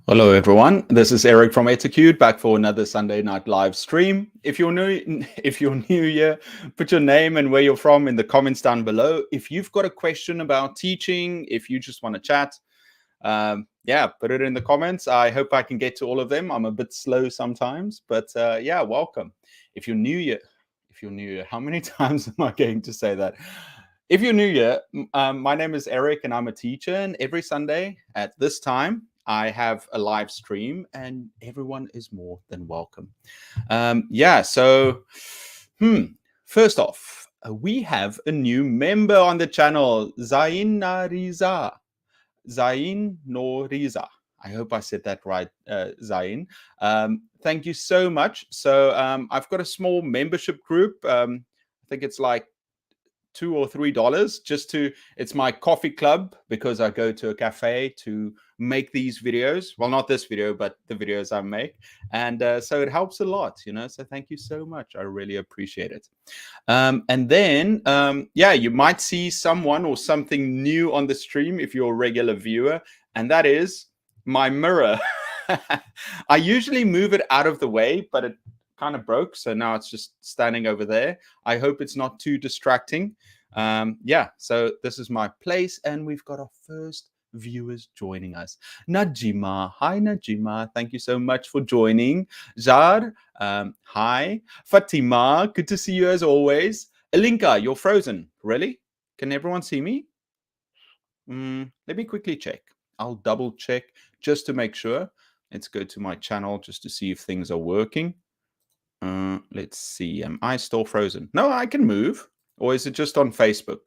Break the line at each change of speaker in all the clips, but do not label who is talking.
Hello, everyone. This is Eric from Execute back for another Sunday night live stream. If you're new, here, put your name and where you're from in the comments down below. If you've got a question about teaching, if you just want to chat, put it in the comments. I hope I can get to all of them. I'm a bit slow sometimes, but welcome. If you're new here, how many times am I going to say that? If you're new here, my name is Eric and I'm a teacher, and every Sunday at this time, I have a live stream and everyone is more than welcome. First off, we have a new member on the channel, Zain Noriza. Zain Noriza. I hope I said that right, Zain. Thank you so much. So I've got a small membership group. I think it's like $2 or $3 it's my coffee club, because I go to a cafe to make these videos. Well, not this video, but the videos I make. And so it helps a lot, so thank you so much. I really appreciate it. You might see someone or something new on the stream if you're a regular viewer, and that is my mirror. I usually move it out of the way, but it kind of broke, so now it's just standing over there. I hope it's not too distracting. So this is my place, and we've got our first viewers joining us. Najima. Hi, Najima. Thank you so much for joining. Jar. Hi. Fatima. Good to see you as always. Elinka, you're frozen. Really? Can everyone see me? Let me quickly check. I'll double check just to make sure. Let's go to my channel just to see if things are working. Let's see. Am I still frozen? No, I can move. Or is it just on Facebook?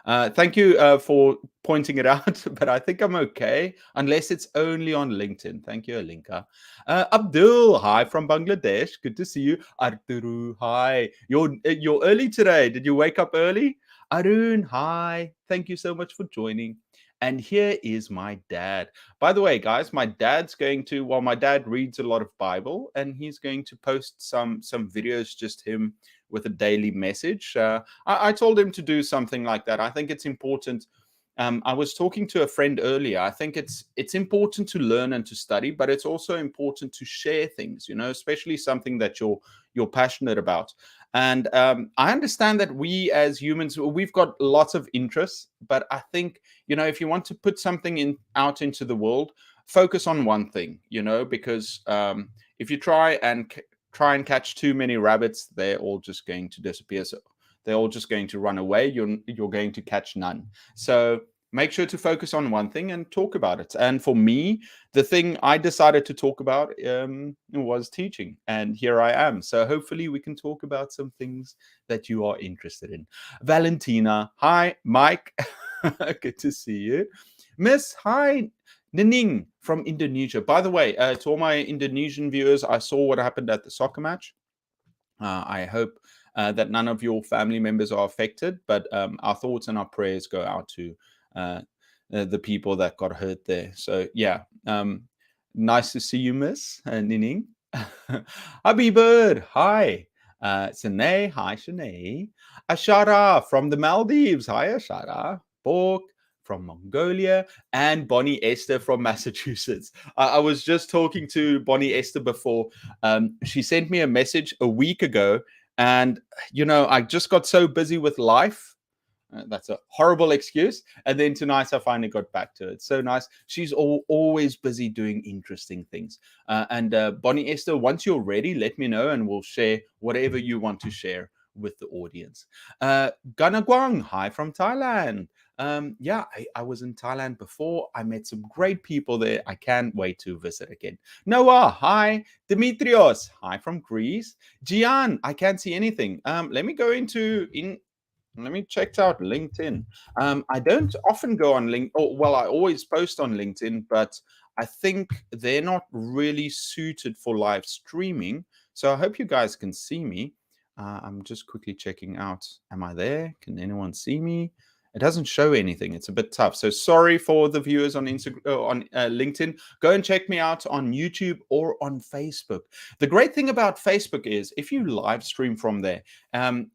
Thank you for pointing it out, but I think I'm okay, unless it's only on LinkedIn. Thank you, Alinka. Abdul, hi from Bangladesh. Good to see you. Arturu, hi. You're early today. Did you wake up early? Arun, hi. Thank you so much for joining. And here is my dad. By the way, guys, my dad reads a lot of Bible, and he's going to post some videos, just him with a daily message. I told him to do something like that. I think it's important. I was talking to a friend earlier. I think it's important to learn and to study, but it's also important to share things, especially something that you're passionate about. And I understand that we as humans, we've got lots of interests, but I think, if you want to put something out into the world, focus on one thing, because if you try and catch too many rabbits, they're all just going to disappear. So they're all just going to run away. You're going to catch none. So make sure to focus on one thing and talk about it. And for me, the thing I decided to talk about was teaching. And here I am. So hopefully we can talk about some things that you are interested in. Valentina, hi. Mike, good to see you. Miss, hi. Nining from Indonesia. By the way, to all my Indonesian viewers, I saw what happened at the soccer match. I hope that none of your family members are affected, but our thoughts and our prayers go out to the people that got hurt there. So nice to see you, Miss Nining. Happy Bird, hi. Sine, hi, Shanae. Ashara from the Maldives, hi, Ashara. Bork from Mongolia, and Bonnie Esther from Massachusetts. I was just talking to Bonnie Esther before. She sent me a message a week ago, and I just got so busy with life. That's a horrible excuse. And then tonight I finally got back to it. So nice. She's always busy doing interesting things. And Bonnie Esther, once you're ready, let me know and we'll share whatever you want to share with the audience. Ganagwang, hi from Thailand. I was in Thailand before. I met some great people there. I can't wait to visit again. Noah, hi. Dimitrios, hi from Greece. Gian, I can't see anything. Let me go let me check out LinkedIn. I don't often go on LinkedIn. I always post on LinkedIn, but I think they're not really suited for live streaming. So I hope you guys can see me. I'm just quickly checking out. Am I there? Can anyone see me? It doesn't show anything. It's a bit tough. So sorry for the viewers on LinkedIn. Go and check me out on YouTube or on Facebook. The great thing about Facebook is if you live stream from there,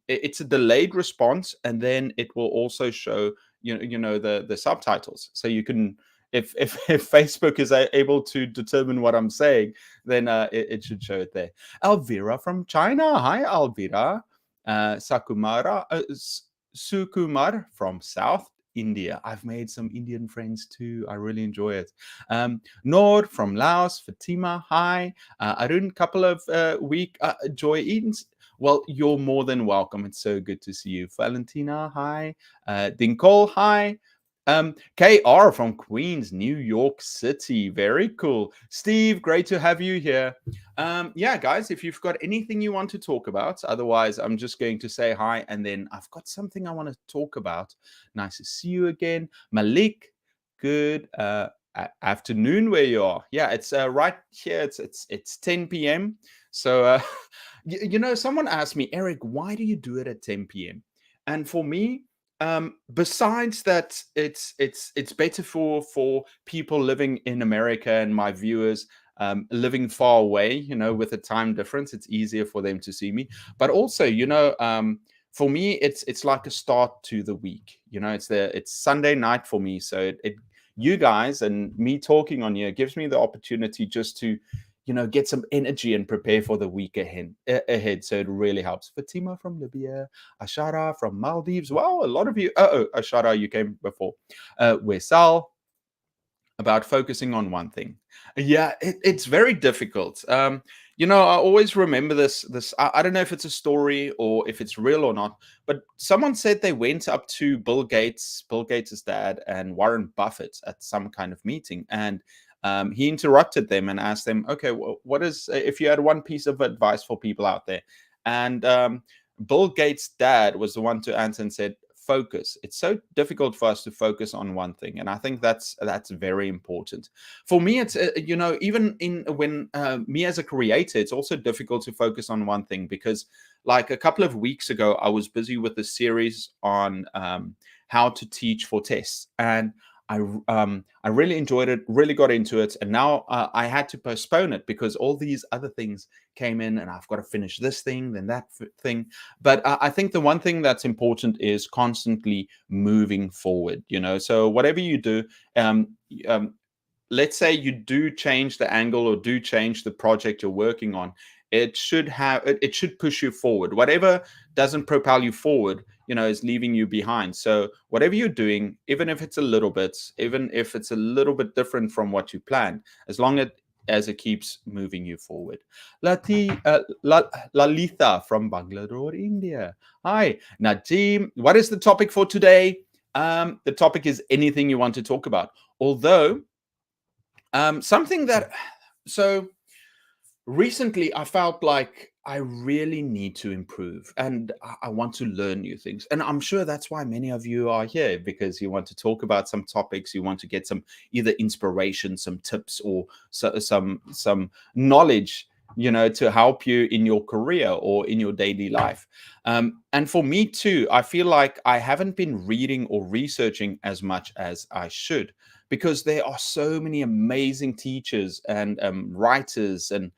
it's a delayed response, and then it will also show the subtitles. So you can if Facebook is able to determine what I'm saying, then it should show it there. Elvira from China. Hi, Elvira. Sukumar from South India. I've made some Indian friends too. I really enjoy it. Nord from Laos. Fatima. Hi. Arun, couple of week Joy Eatons. Well, you're more than welcome. It's so good to see you. Valentina, hi. Dinkol, hi. KR from Queens, New York City. Very cool. Steve, great to have you here. Yeah, guys, if you've got anything you want to talk about, otherwise, I'm just going to say hi. And then I've got something I want to talk about. Nice to see you again. Malik, good afternoon where you are. Yeah, it's right here. It's 10 p.m. So, someone asked me, Eric, why do you do it at 10 p.m.? And for me, besides that, it's better for people living in America and my viewers living far away. With the time difference, it's easier for them to see me. But also, for me, it's like a start to the week. It's Sunday night for me, so you guys and me talking on here gives me the opportunity just to get some energy and prepare for the week ahead. So it really helps. Fatima from Libya, Ashara from Maldives. Wow, a lot of you. Ashara, you came before. Wesal, about focusing on one thing. Yeah, it's very difficult. I always remember this. I don't know if it's a story or if it's real or not, but someone said they went up to Bill Gates' dad, and Warren Buffett at some kind of meeting, and he interrupted them and asked them, okay, what is, if you had one piece of advice for people out there? And Bill Gates' dad was the one to answer and said, focus. It's so difficult for us to focus on one thing, and I think that's very important. For me, it's even when me as a creator, it's also difficult to focus on one thing, because like a couple of weeks ago, I was busy with a series on how to teach for tests, and I really enjoyed it, really got into it, and now I had to postpone it because all these other things came in, and I've got to finish this thing, then that thing. But I think the one thing that's important is constantly moving forward. So whatever you do, let's say you do change the angle or do change the project you're working on, it should push you forward. Whatever doesn't propel you forward, is leaving you behind. So whatever you're doing, even if it's a little bit different from what you planned, as long as it keeps moving you forward. Lalita from Bangalore, India. Hi, Nadim. What is the topic for today? The topic is anything you want to talk about. Although, something that, so recently I felt like I really need to improve, and I want to learn new things. And I'm sure that's why many of you are here, because you want to talk about some topics, you want to get some either inspiration, some tips, or some knowledge, to help you in your career or in your daily life. And for me too, I feel like I haven't been reading or researching as much as I should, because there are so many amazing teachers and writers and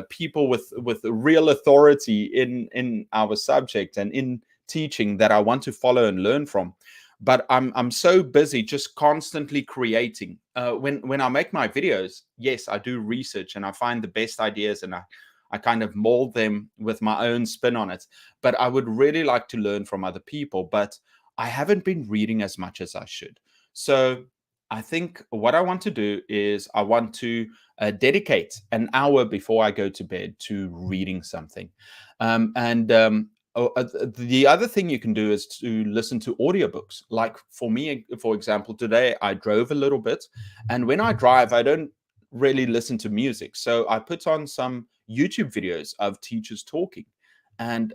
people with real authority in our subject and in teaching that I want to follow and learn from. But I'm so busy just constantly creating. When I make my videos, yes, I do research and I find the best ideas, and I kind of mold them with my own spin on it. But I would really like to learn from other people, but I haven't been reading as much as I should. So I think what I want to do is I want to dedicate an hour before I go to bed to reading something. The other thing you can do is to listen to audiobooks. Like for me, for example, today I drove a little bit, and when I drive, I don't really listen to music. So I put on some YouTube videos of teachers talking, and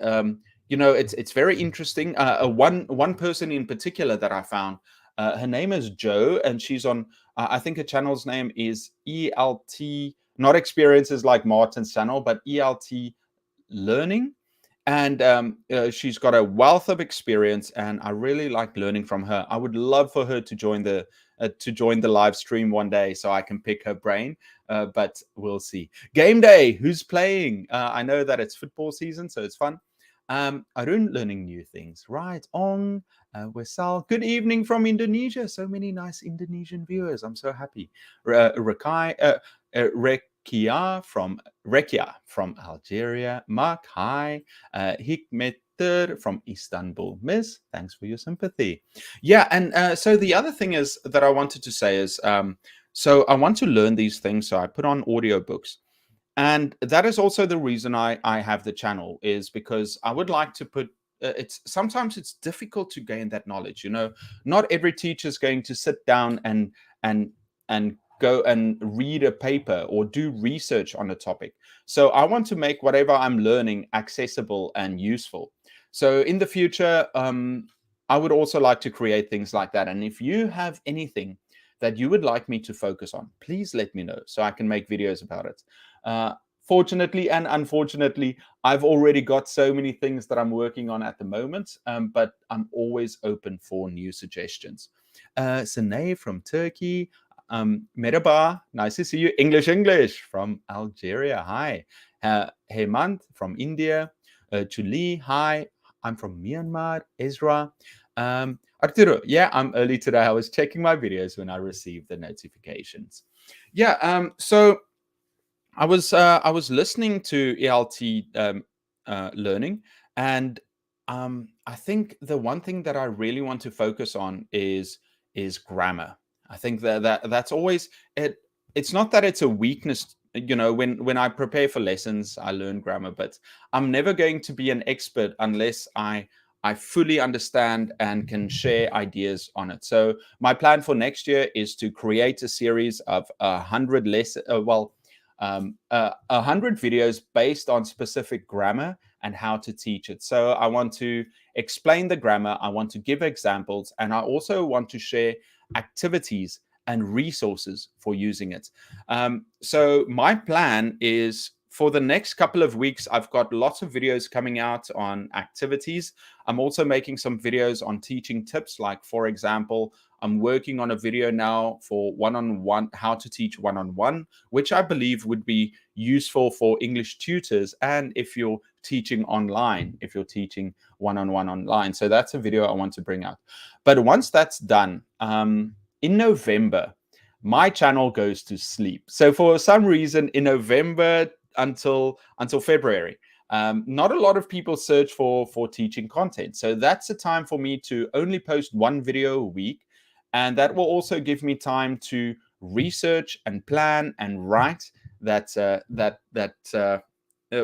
it's very interesting. One person in particular that I found. Her name is Jo, and she's on, I think her channel's name is ELT, not experiences like Martin's channel, but ELT Learning. And she's got a wealth of experience, and I really like learning from her. I would love for her to join the live stream one day so I can pick her brain, but we'll see. Game day, who's playing? I know that it's football season, so it's fun. Arun, learning new things, right on. Wesal, good evening from Indonesia. So many nice Indonesian viewers. I'm so happy. Rekia from Algeria. Mark, hi. Hikmeter from Istanbul. Miss, thanks for your sympathy. Yeah, and so the other thing is that I wanted to say is, so I want to learn these things, so I put on audiobooks. And that is also the reason I have the channel, is because I would like to put it's sometimes it's difficult to gain that knowledge. Not every teacher is going to sit down and and go and read a paper or do research on a topic. So I want to make whatever I'm learning accessible and useful. So in the future, I would also like to create things like that. And if you have anything that you would like me to focus on, please let me know so I can make videos about it. Fortunately and unfortunately, I've already got so many things that I'm working on at the moment, but I'm always open for new suggestions. Sine from Turkey. Merhaba, nice to see you. English from Algeria. Hi. Hemant from India. Chuli, hi. I'm from Myanmar. Ezra. Arturo, yeah, I'm early today. I was checking my videos when I received the notifications. Yeah, so I was listening to ELT learning, and I think the one thing that I really want to focus on is grammar. I think that's always it. It's not that it's a weakness. When I prepare for lessons, I learn grammar, but I'm never going to be an expert unless I fully understand and can share ideas on it. So my plan for next year is to create a series of 100 lessons. 100 videos based on specific grammar and how to teach it. So I want to explain the grammar, I want to give examples, and I also want to share activities and resources for using it. So my plan is, for the next couple of weeks, I've got lots of videos coming out on activities. I'm also making some videos on teaching tips. Like, for example, I'm working on a video now for one-on-one, how to teach one-on-one, which I believe would be useful for English tutors and if you're teaching online, if you're teaching one-on-one online. So that's a video I want to bring out. But once that's done, in November, my channel goes to sleep. So for some reason, in November until February, not a lot of people search for teaching content. So that's a time for me to only post one video a week. And that will also give me time to research and plan and write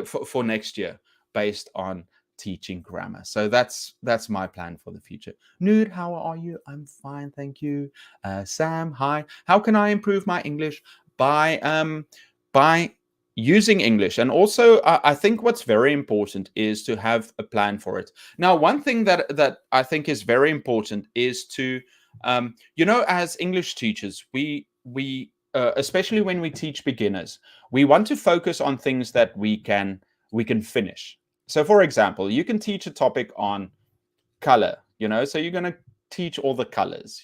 for next year based on teaching grammar. So that's my plan for the future. Nude, how are you? I'm fine, thank you. Sam, hi. How can I improve my English? By using English. And also, I think what's very important is to have a plan for it. Now, one thing that I think is very important is to, as English teachers, we especially when we teach beginners, we want to focus on things that we can finish. So, for example, you can teach a topic on color, so you're going to teach all the colors,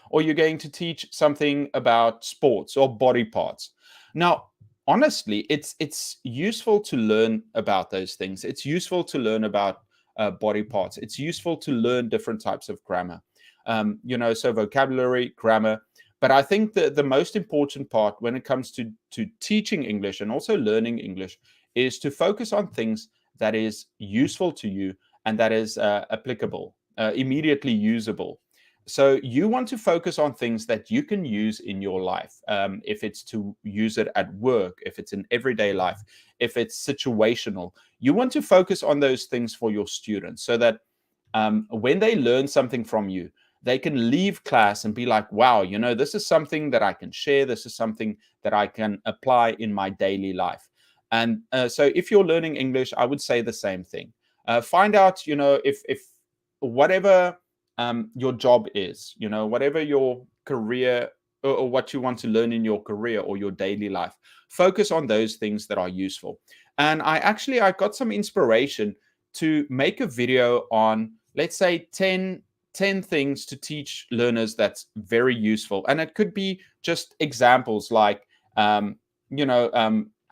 or you're going to teach something about sports or body parts. Now, honestly, it's useful to learn about those things. It's useful to learn about body parts. It's useful to learn different types of grammar, so vocabulary, grammar. But I think the most important part when it comes to teaching English and also learning English is to focus on things that is useful to you and that is applicable, immediately usable. So you want to focus on things that you can use in your life. If it's to use it at work, if it's in everyday life, if it's situational, you want to focus on those things for your students so that when they learn something from you, they can leave class and be like, wow, this is something that I can share. This is something that I can apply in my daily life. And so if you're learning English, I would say the same thing. Find out, if whatever your job is, whatever your career or what you want to learn in your career or your daily life, focus on those things that are useful. And I got some inspiration to make a video on, let's say, 10 things to teach learners that's very useful. And it could be just examples like,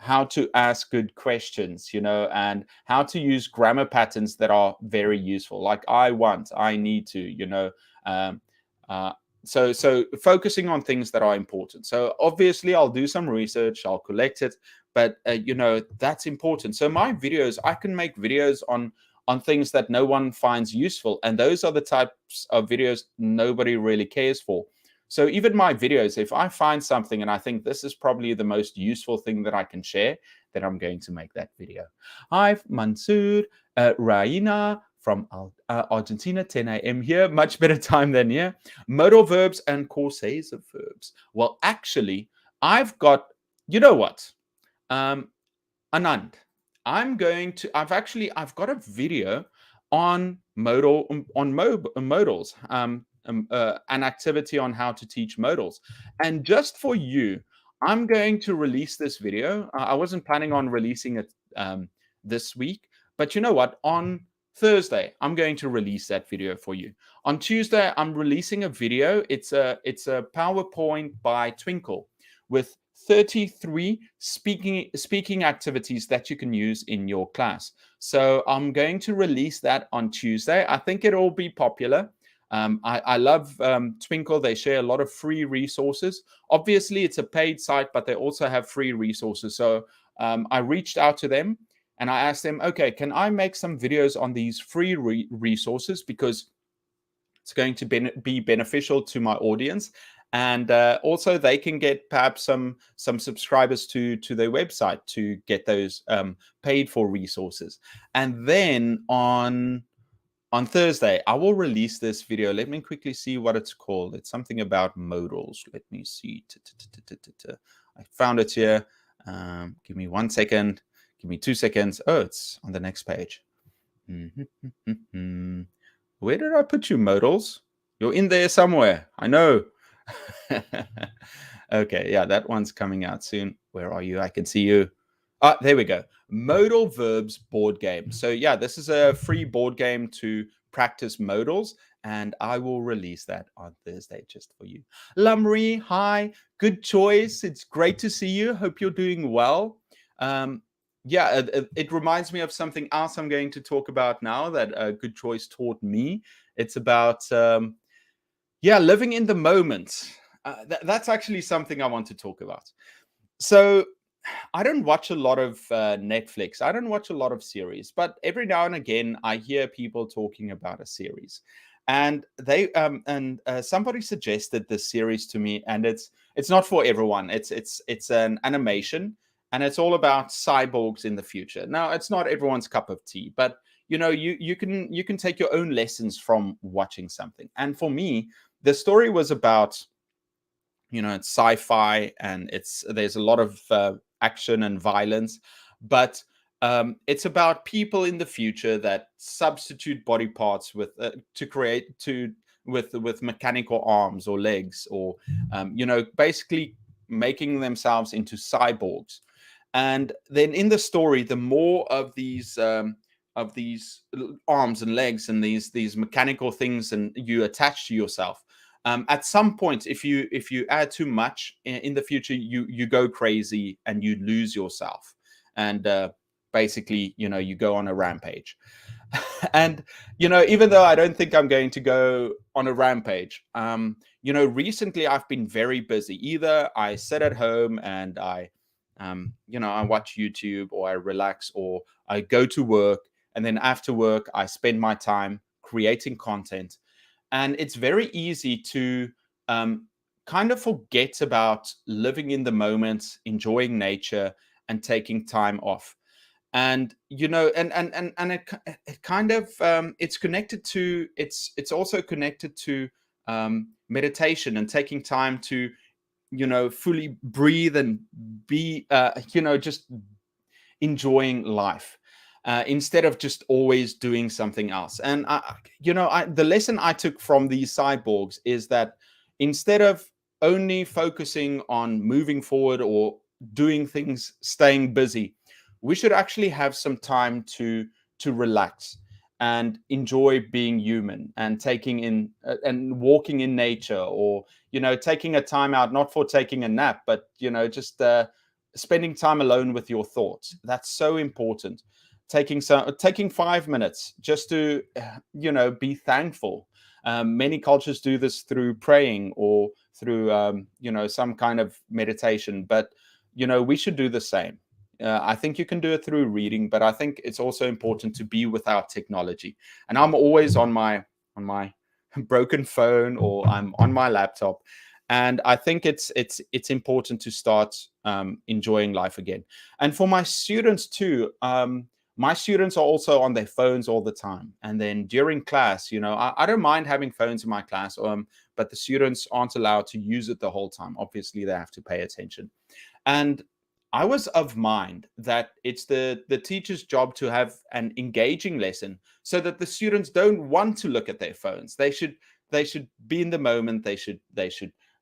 how to ask good questions, and how to use grammar patterns that are very useful, like I want, I need to, um, uh, so focusing on things that are important. So obviously I'll do some research, I'll collect it, but that's important. So my videos, I can make videos on things that no one finds useful, and those are the types of videos nobody really cares for. So even my videos, if I find something and I think this is probably the most useful thing that I can share, then I'm going to make that video. Hi, Mansoor, Raina from Argentina, 10 a.m. here. Much better time than here. Modal verbs and courses of verbs. Well, actually, I've got, you know what? Anand, I've got a video on modals, an activity on how to teach modals. And just for you, I'm going to release this video. I wasn't planning on releasing it this week, but you know what? On Thursday, I'm going to release that video for you. On Tuesday, I'm releasing a video. It's a PowerPoint by Twinkle with 33 speaking activities that you can use in your class. So I'm going to release that on Tuesday. I think it'll be popular. I love Twinkle. They share a lot of free resources. Obviously, it's a paid site, but they also have free resources. So I reached out to them and I asked them, okay, can I make some videos on these free resources? Because it's going to be beneficial to my audience. And also they can get perhaps some subscribers to their website to get those paid for resources. And then on Thursday, I will release this video. Let me quickly see what it's called. It's something about modals. Let me see. I found it here. Give me 1 second. Give me 2 seconds. Oh, it's on the next page. Where did I put you, modals? You're in there somewhere. I know. Okay, yeah, that one's coming out soon. Where are you? I can see you. Ah, there we go. Modal verbs board game. So yeah, this is a free board game to practice modals, and I will release that on Thursday just for you. Lumri, hi. Good choice. It's great to see you. Hope you're doing well. Yeah, it reminds me of something else I'm going to talk about now that Good Choice taught me. It's about living in the moment. That's actually something I want to talk about. So I don't watch a lot of Netflix. I don't watch a lot of series, but every now and again I hear people talking about a series, and somebody suggested this series to me, and it's not for everyone. It's an animation, and it's all about cyborgs in the future. Now, it's not everyone's cup of tea, but you can take your own lessons from watching something. And for me, the story was about it's sci-fi, and there's a lot of action and violence, but it's about people in the future that substitute body parts with with mechanical arms or legs, or basically making themselves into cyborgs. And then in the story, the more of these arms and legs and these mechanical things and you attach to yourself, at some point, if you add too much in the future, you go crazy and you lose yourself, and basically you go on a rampage. And even though I don't think I'm going to go on a rampage, recently I've been very busy. Either I sit at home and I watch YouTube, or I relax, or I go to work, and then after work I spend my time creating content. And it's very easy to kind of forget about living in the moment, enjoying nature, and taking time off. And it kind of it's connected to it's also connected to meditation and taking time to fully breathe and be just enjoying life, instead of just always doing something else. And the lesson I took from these cyborgs is that instead of only focusing on moving forward or doing things, staying busy, we should actually have some time to relax and enjoy being human, and taking in and walking in nature, or taking a time out, not for taking a nap, but just spending time alone with your thoughts. That's so important. Taking 5 minutes just to be thankful. Many cultures do this through praying or through some kind of meditation, but we should do the same. I think you can do it through reading, but I think it's also important to be without technology. And I'm always on my broken phone, or I'm on my laptop. And I think it's important to start enjoying life again. And for my students too, my students are also on their phones all the time. And then during class, I don't mind having phones in my class, but the students aren't allowed to use it the whole time. Obviously, they have to pay attention. And I was of mind that it's the teacher's job to have an engaging lesson so that the students don't want to look at their phones. They should be in the moment. They should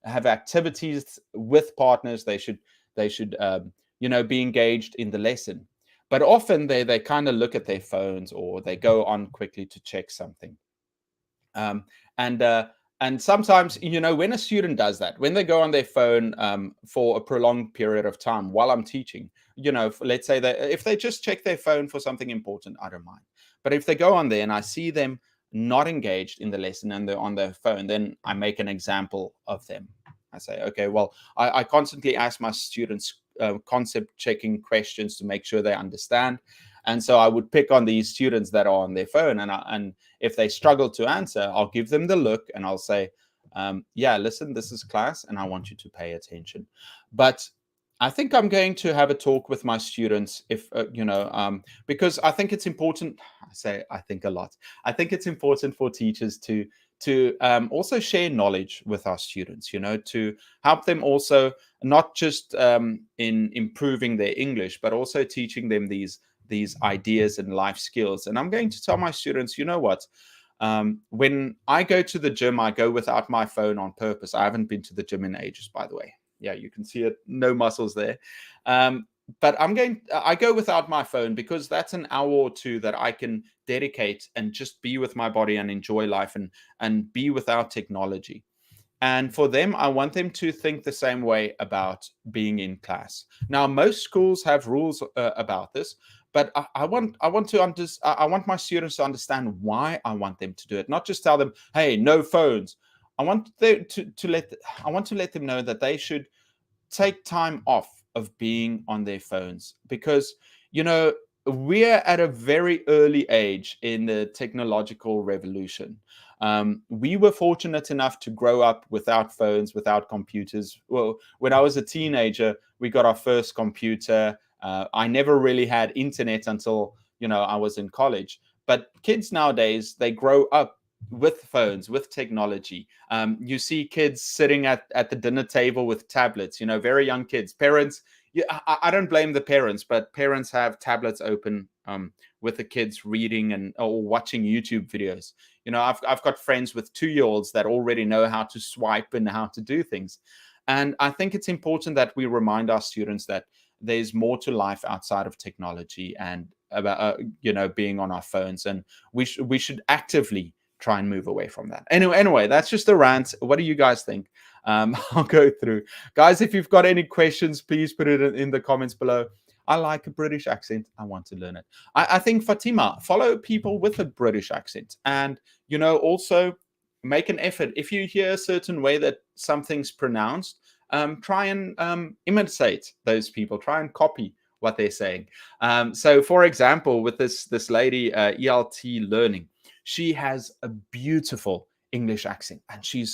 have activities with partners. They should be engaged in the lesson. But often they kind of look at their phones, or they go on quickly to check something. And sometimes, when a student does that, when they go on their phone for a prolonged period of time while I'm teaching, let's say that if they just check their phone for something important, I don't mind. But if they go on there and I see them not engaged in the lesson and they're on their phone, then I make an example of them. I say, okay, well, I constantly ask my students concept checking questions to make sure they understand. And so I would pick on these students that are on their phone, and if they struggle to answer, I'll give them the look and I'll say, yeah, listen, this is class and I want you to pay attention. But I think I'm going to have a talk with my students because I think it's important. I think a lot. I think it's important for teachers to also share knowledge with our students, to help them also not just in improving their English, but also teaching them these ideas and life skills. And I'm going to tell my students, what? When I go to the gym, I go without my phone on purpose. I haven't been to the gym in ages, by the way. Yeah, you can see it. No muscles there. But I go without my phone because that's an hour or two that I can dedicate and just be with my body and enjoy life and be without technology. And for them, I want them to think the same way about being in class. Now, most schools have rules about this, but I want my students to understand why I want them to do it. Not just tell them, "Hey, no phones." I want to let them know that they should take time off of being on their phones, because we're at a very early age in the technological revolution. We were fortunate enough to grow up without phones, without computers. Well, when I was a teenager, we got our first computer. I never really had internet until I was in college. But kids nowadays, they grow up with phones, with technology. You see kids sitting at the dinner table with tablets, very young kids. Parents, I don't blame the parents, but parents have tablets open with the kids reading or watching YouTube videos. I've got friends with 2-year-olds that already know how to swipe and how to do things. And I think it's important that we remind our students that there's more to life outside of technology and about being on our phones, and we should actively try and move away from that. Anyway, that's just a rant. What do you guys think? I'll go through. Guys, if you've got any questions, please put it in the comments below. I like a British accent. I want to learn it. I think, Fatima, follow people with a British accent, and also make an effort. If you hear a certain way that something's pronounced, try and imitate those people. Try and copy what they're saying. So, for example, with this lady, ELT Learning, she has a beautiful English accent, and she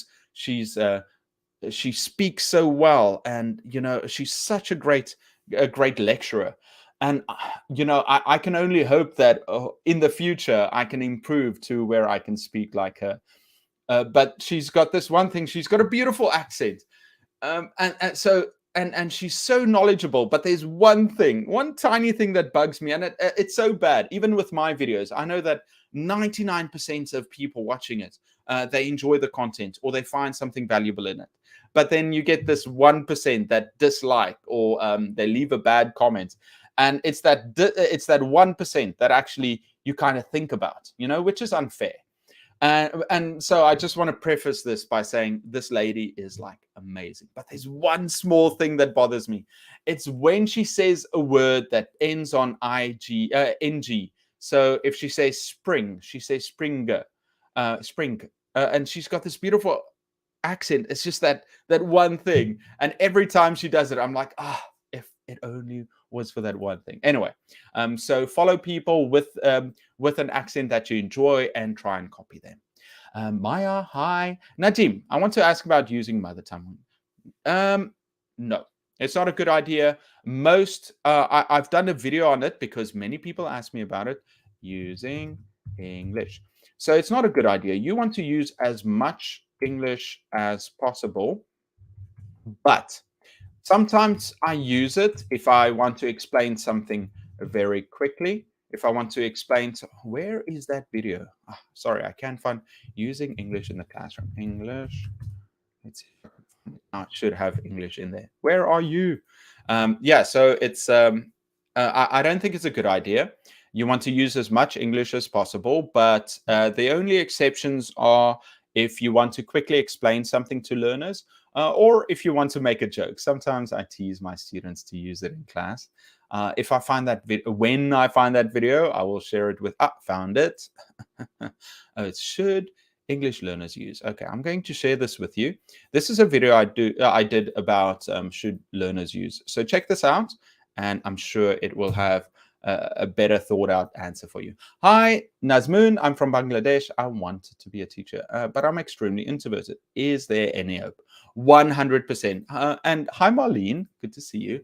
speaks so well, and she's such a great lecturer. And I can only hope that in the future I can improve to where I can speak like her. But she's got this one thing: she's got a beautiful accent, and she's so knowledgeable. But there's one tiny thing that bugs me, and it's so bad. Even with my videos, I know that 99% of people watching it, they enjoy the content or they find something valuable in it. But then you get this 1% that dislike or they leave a bad comment. And it's that 1% that actually you kind of think about, which is unfair. And so I just want to preface this by saying this lady is like amazing. But there's one small thing that bothers me. It's when she says a word that ends on ng. So if she says spring, she says springer, spring. And she's got this beautiful accent. It's just that one thing. And every time she does it, I'm like, if it only was for that one thing. Anyway, so follow people with an accent that you enjoy and try and copy them. Maya, hi. Nadim, I want to ask about using mother tongue. No, it's not a good idea. I've done a video on it because many people ask me about it, using English. So it's not a good idea. You want to use as much English as possible, but sometimes I use it if I want to explain something very quickly. If I want to explain, where is that video? Sorry, I can't find using English in the classroom. English. Let's see. I should have English in there. Where are you? Yeah, so it's. I don't think it's a good idea. You want to use as much English as possible, but the only exceptions are if you want to quickly explain something to learners, or if you want to make a joke. Sometimes I tease my students to use it in class. If I find that when I find that video, I will share it with. Found it. It should English learners use. Okay, I'm going to share this with you. This is a video I did about should learners use. So check this out, and I'm sure it will have a better thought out answer for you. Hi, Nazmoon. I'm from Bangladesh. I wanted to be a teacher, but I'm extremely introverted. Is there any hope? 100%. And hi, Marlene. Good to see you.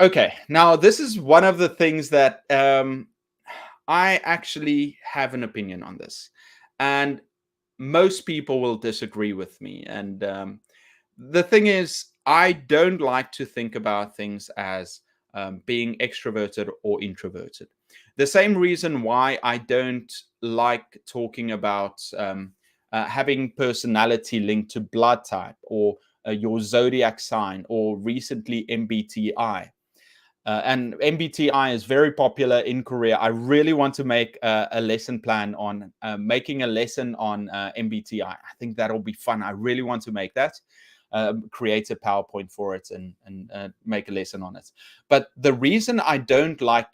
Okay, now this is one of the things that I actually have an opinion on this. And most people will disagree with me. And the thing is, I don't like to think about things as being extroverted or introverted. The same reason why I don't like talking about having personality linked to blood type or your zodiac sign or recently MBTI. And MBTI is very popular in Korea. I really want to make a lesson plan on making a lesson on MBTI. I think that'll be fun. I really want to make that, create a PowerPoint for it and make a lesson on it. But the reason I don't like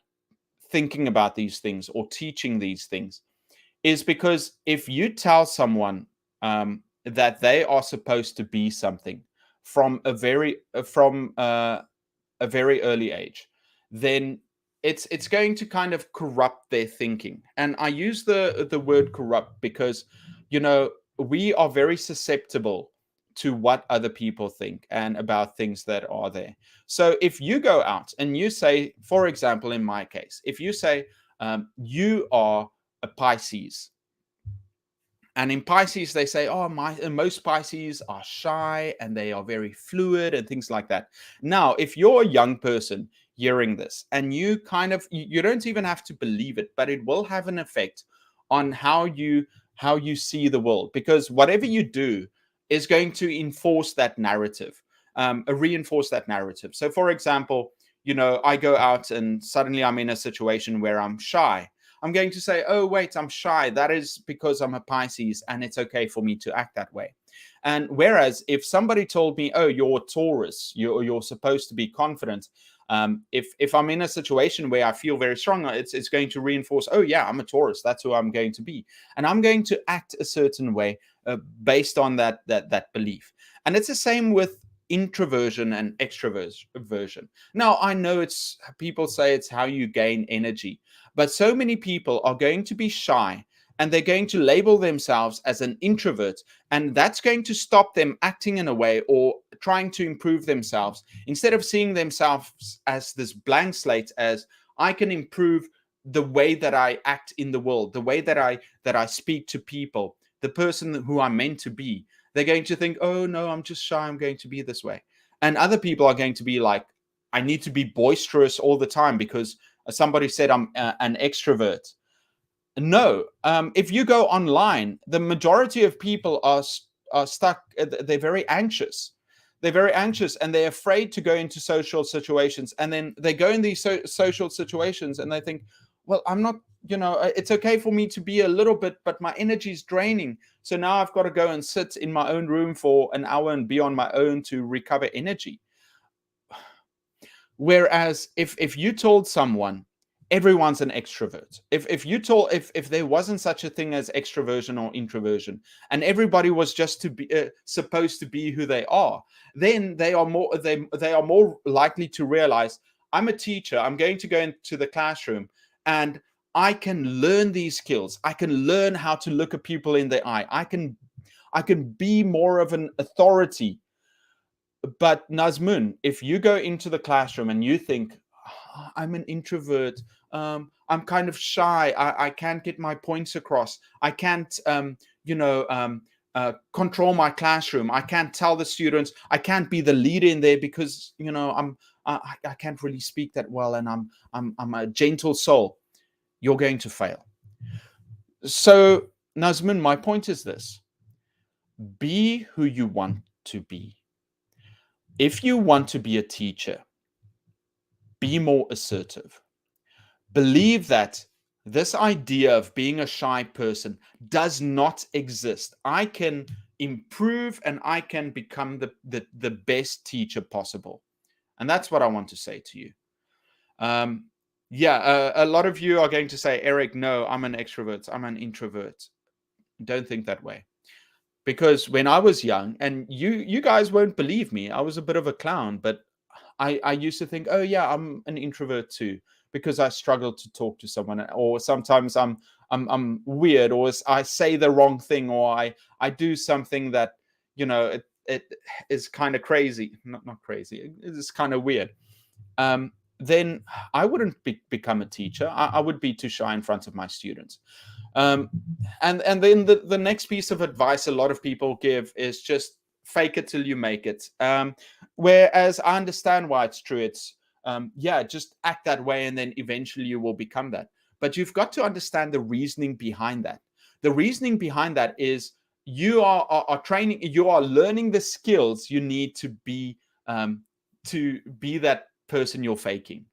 thinking about these things or teaching these things is because if you tell someone that they are supposed to be something from a very early age, then it's going to kind of corrupt their thinking. And I use the word corrupt because, we are very susceptible to what other people think and about things that are there. So if you go out and you say, for example, in my case, if you say you are a Pisces, and in Pisces, they say, most Pisces are shy and they are very fluid and things like that. Now, if you're a young person hearing this and you you don't even have to believe it, but it will have an effect on how you see the world, because whatever you do is going to enforce that narrative, reinforce that narrative. So, for example, I go out and suddenly I'm in a situation where I'm shy. I'm going to say, oh, wait, I'm shy. That is because I'm a Pisces and it's okay for me to act that way. And whereas if somebody told me, oh, you're a Taurus, you're supposed to be confident. If I'm in a situation where I feel very strong, it's going to reinforce, oh, yeah, I'm a Taurus. That's who I'm going to be. And I'm going to act a certain way based on that belief. And it's the same with introversion and extroversion. Now, I know people say it's how you gain energy, but so many people are going to be shy and they're going to label themselves as an introvert, and that's going to stop them acting in a way or trying to improve themselves, instead of seeing themselves as this blank slate, as I can improve the way that I act in the world, the way that I speak to people, the person who I'm meant to be. They're going to think, oh, no, I'm just shy. I'm going to be this way. And other people are going to be like, I need to be boisterous all the time because somebody said I'm an extrovert. No, if you go online, the majority of people are stuck. They're very anxious. They're very anxious and they're afraid to go into social situations. And then they go in these social situations and they think, well, I'm not it's okay for me to be a little bit, but my energy is draining. So now I've got to go and sit in my own room for an hour and be on my own to recover energy. Whereas if you told someone everyone's an extrovert, if there wasn't such a thing as extroversion or introversion, and everybody was just to be supposed to be who they are, then they are more likely to realize, I'm a teacher, I'm going to go into the classroom, and I can learn these skills. I can learn how to look at people in the eye. I can be more of an authority. But Nazmun, if you go into the classroom and you think, I'm an introvert, I'm kind of shy, I can't get my points across, I can't, control my classroom, I can't tell the students, I can't be the leader in there because I can't really speak that well, and I'm a gentle soul, you're going to fail. So Nazmun, my point is this: be who you want to be. If you want to be a teacher, be more assertive. Believe that this idea of being a shy person does not exist. I can improve and I can become the best teacher possible. And that's what I want to say to you. A lot of you are going to say, Eric, no, I'm an extrovert, I'm an introvert. Don't think that way. Because when I was young, and you guys won't believe me, I was a bit of a clown, but I used to think, oh yeah, I'm an introvert too, because I struggle to talk to someone, or sometimes I'm weird, or I say the wrong thing, or I do something that it is kind of crazy, not crazy, it's kind of weird. Then I wouldn't become a teacher. I would be too shy in front of my students. And then the next piece of advice a lot of people give is just fake it till you make it. Whereas I understand why it's true. It's just act that way, and then eventually you will become that. But you've got to understand the reasoning behind that. The reasoning behind that is you are training, you are learning the skills you need to be that person you're faking.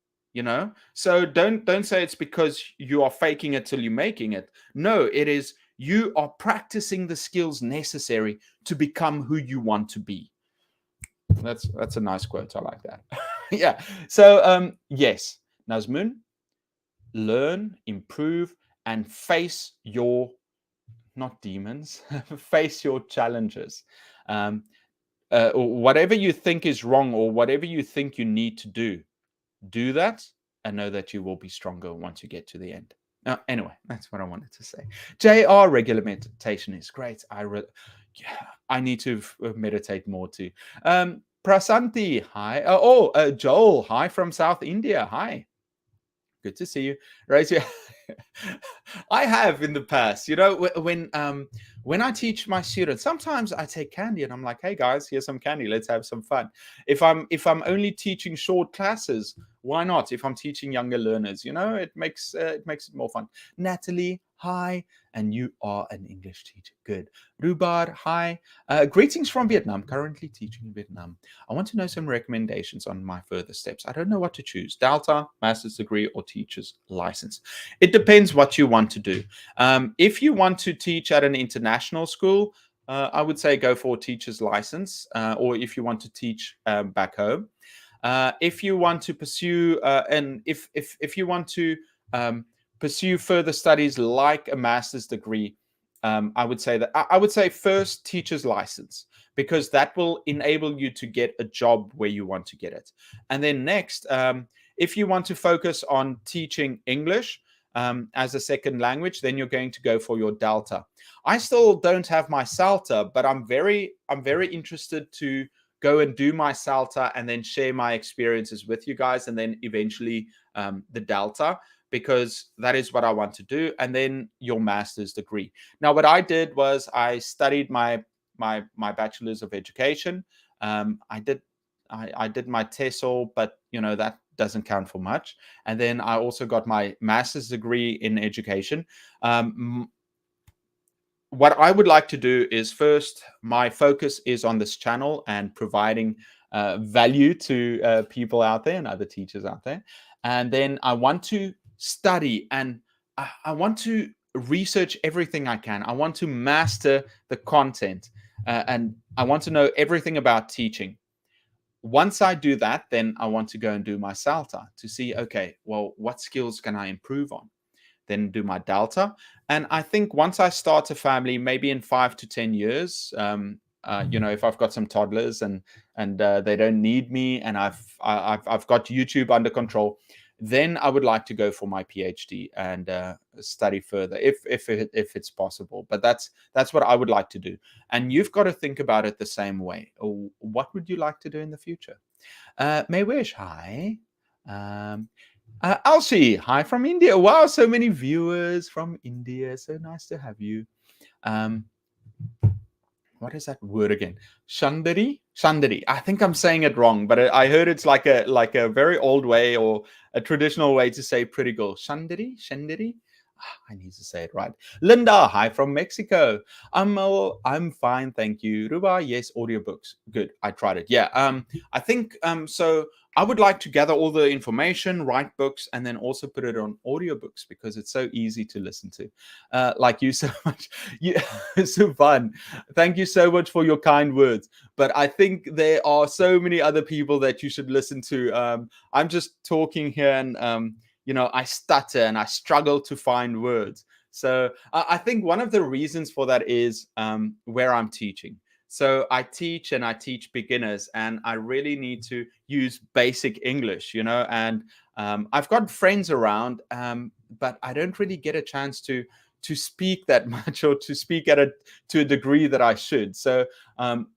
So don't say it's because you are faking it till you're making it. No, it is you are practicing the skills necessary to become who you want to be. That's a nice quote. I like that. Yeah. So yes, Nazmun, learn, improve, and face your, not demons, face your challenges. Whatever you think is wrong, or whatever you think you need to do that, and know that you will be stronger once you get to the end. Anyway, that's what I wanted to say. JR, regular meditation is great. I need to meditate more too. Prasanti, hi. Joel, hi from South India. Hi. Good to see you. Raise your I have in the past, when I teach my students, sometimes I take candy and I'm like, hey guys, here's some candy, let's have some fun. If I'm only teaching short classes, why not? If I'm teaching younger learners, it makes it more fun. Natalie, hi, and you are an English teacher. Good. Rubar, hi. Greetings from Vietnam. Currently teaching in Vietnam. I want to know some recommendations on my further steps. I don't know what to choose. Delta, master's degree, or teacher's license. It depends what you want to do. If you want to teach at an international school, I would say go for a teacher's license, or if you want to teach back home. If you want to pursue, if you want to pursue further studies like a master's degree, I would say first teacher's license, because that will enable you to get a job where you want to get it. And then next, if you want to focus on teaching English as a second language, then you're going to go for your Delta. I still don't have my Salta, but I'm very interested to go and do my Salta and then share my experiences with you guys, and then eventually the Delta, because that is what I want to do. And then your master's degree. Now, what I did was I studied my bachelor's of education. I did my TESOL, but that doesn't count for much. And then I also got my master's degree in education. What I would like to do is, first, my focus is on this channel and providing value to people out there and other teachers out there. And then I want to study and I want to research everything I can. I want to master the content, and I want to know everything about teaching. Once I do that, then I want to go and do my Salta to see, okay, well, what skills can I improve on? Then do my Delta. And I think once I start a family, maybe in 5 to 10 years, if I've got some toddlers and they don't need me, and I've got YouTube under control, then I would like to go for my PhD and study further if it's possible. But that's what I would like to do. And you've got to think about it the same way. What would you like to do in the future? May Wish, hi. Elsie, hi from India. Wow, so many viewers from India. So nice to have you. What is that word again? Shandari? Shandari. I think I'm saying it wrong, but I heard it's like a very old way or a traditional way to say pretty girl. Shandari? Shandari? I need to say it right. Linda, hi from Mexico. I'm fine, thank you. Ruba, yes, audiobooks. Good. I tried it. Yeah. I think so I would like to gather all the information, write books, and then also put it on audiobooks because it's so easy to listen to. Like you so much. It's so fun. Thank you so much for your kind words. But I think there are so many other people that you should listen to. I'm just talking here and I stutter and I struggle to find words. So I think one of the reasons for that is where I'm teaching. So I teach beginners, and I really need to use basic English, and I've got friends around, but I don't really get a chance to speak that much or to speak to a degree that I should. So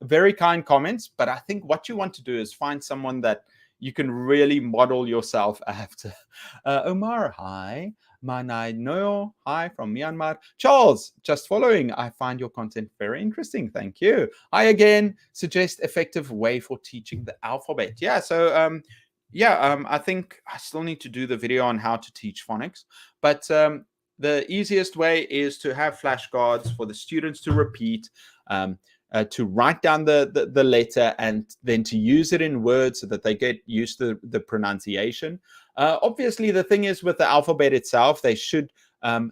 very kind comments, but I think what you want to do is find someone that you can really model yourself after. Omar, hi. Manai Noyo, hi from Myanmar. Charles, just following. I find your content very interesting. Thank you. I again suggest effective way for teaching the alphabet. Yeah, so I think I still need to do the video on how to teach phonics, but the easiest way is to have flashcards for the students to repeat, to write down the letter and then to use it in words so that they get used to the pronunciation. Obviously, the thing is with the alphabet itself, they should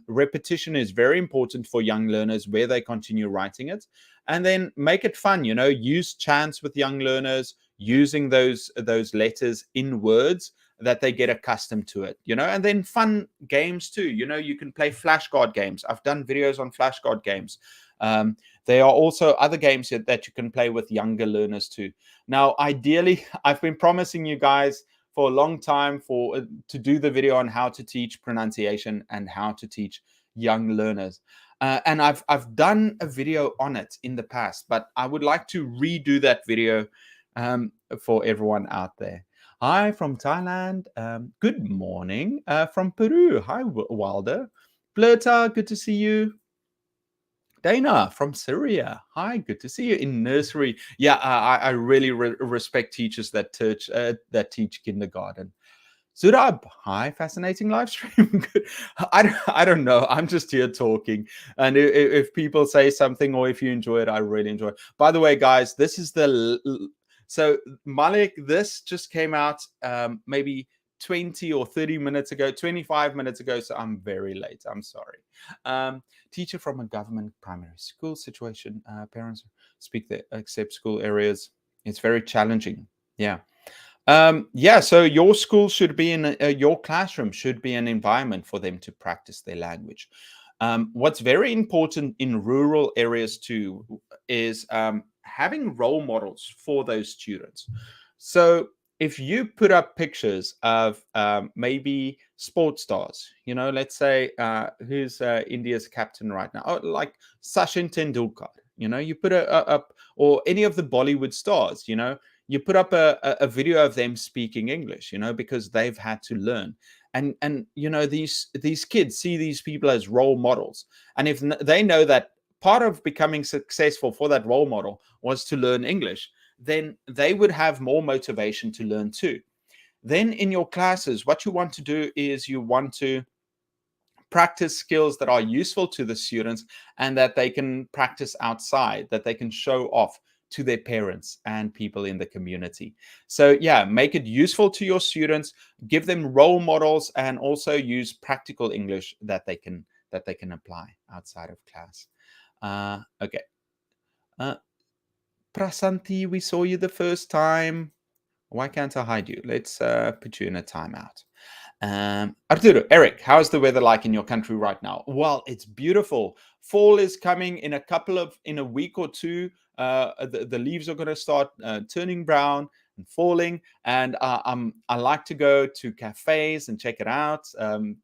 repetition is very important for young learners where they continue writing it, and then make it fun. Use chants with young learners, using those letters in words that they get accustomed to it, and then fun games too. You can play flashcard games. I've done videos on flashcard games. There are also other games that you can play with younger learners too. Now, ideally, I've been promising you guys for a long time to do the video on how to teach pronunciation and how to teach young learners. And I've done a video on it in the past, but I would like to redo that video for everyone out there. Hi from Thailand. Good morning from Peru. Hi, Wilder. Blurta, good to see you. Dana from Syria. Hi, good to see you in nursery. Yeah, I really respect teachers that teach kindergarten. Surab, hi, fascinating live stream. I don't know. I'm just here talking. And if people say something or if you enjoy it, I really enjoy it. By the way, guys, this is so Malik, this just came out maybe 20 or 30 minutes ago, 25 minutes ago. So I'm very late. I'm sorry. Teacher from a government primary school situation. Parents speak the except school areas. It's very challenging. Yeah. So your school should be your classroom should be an environment for them to practice their language. What's very important in rural areas too is having role models for those students. So if you put up pictures of maybe sports stars, let's say who's India's captain right now, like Sachin Tendulkar, you put up, or any of the Bollywood stars, you put up a video of them speaking English, because they've had to learn. And these kids see these people as role models. And if they know that part of becoming successful for that role model was to learn English, then they would have more motivation to learn too. Then in your classes, what you want to do is you want to practice skills that are useful to the students and that they can practice outside, that they can show off to their parents and people in the community. So yeah, make it useful to your students, give them role models, and also use practical English that they can apply outside of class. Okay. Prasanti, we saw you the first time. Why can't I hide you? Let's put you in a timeout. Arturo, Eric, how's the weather like in your country right now? Well, it's beautiful. Fall is coming in a week or two. The leaves are going to start turning brown and falling. And I like to go to cafes and check it out,